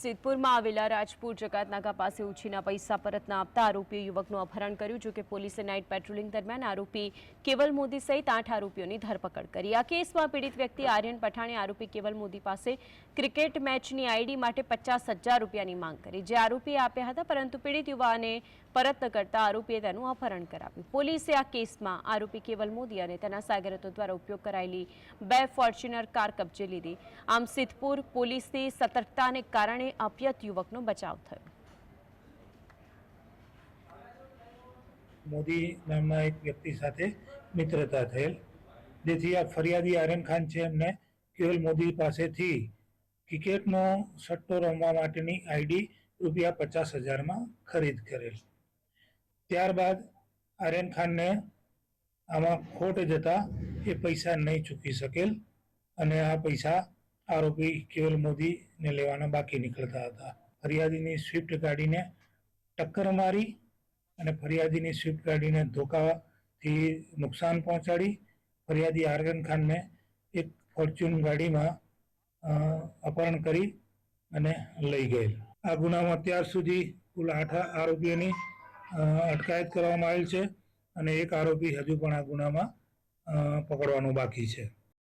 સિદ્ધપુરમાં આવેલા રાજપુર જકાતનાકા પાસે ઉછીના પૈસા પરત ન આપતા આરોપીએ યુવકનું અપહરણ કર્યું। જો કે પોલીસે નાઇટ પેટ્રોલિંગ દરમિયાન આરોપી કેવલ મોદી સહિત 8 આરોપીઓની ધરપકડ કરી। આ કેસમાં પીડિત વ્યક્તિ આર્યન પઠાણે આરોપી કેવલ મોદી પાસે ક્રિકેટ મેચની આઈડી માટે 50,000 રૂપિયાની માંગ કરી, જે આરોપીએ આપ્યા હતા, પરંતુ પીડિત યુવાને પરત ન કરતા આરોપીએ તેનું અપહરણ કરાવ્યું। પોલીસે આ કેસમાં આરોપી કેવલ મોદી અને તેના સાગરીતો દ્વારા ઉપયોગ કરાયેલી 2 ફોર્ચ્યુનર કાર કબજે લીધી। આમ સિદ્ધપુર પોલીસની સતર્કતાને કારણે અપયત યુવકનો બચાવ થયો। મોદી નામના એક વ્યક્તિ સાથે મિત્રતા થયેલ, જેથી આ ફરિયાદી આર્યન ખાન છે એમને કેવલ મોદી પાસેથી ક્રિકેટનો સટ્ટો રમવા માટેની આઈડી રૂપિયા 50,000માં ખરીદ કરેલ। ત્યારબાદ આર્યન ખાનને આમાં ખોટ જતા એ પૈસા નહીં ચૂકવી શકેલ અને આ પૈસા આરોપી કેવલ મોદીને લેવાના બાકી નીકળતા હતા। ફરિયાદીની સ્વિફ્ટ ગાડીને ટક્કર મારી અને ફરિયાદીની સ્વિફ્ટ ગાડીને ધોકાથી નુકસાન પહોંચાડી ફરિયાદી આર્યન ખાનને એક ફોર્ચ્યુન ગાડીમાં અપહરણ કરી અને લઈ ગયેલ। આ ગુનામાં અત્યાર સુધી કુલ 8 આરોપીઓની અટકાયત કરવામાં આવેલ છે અને એક આરોપી હજુ પણ આ ગુનામાં પકડવાનો બાકી છે।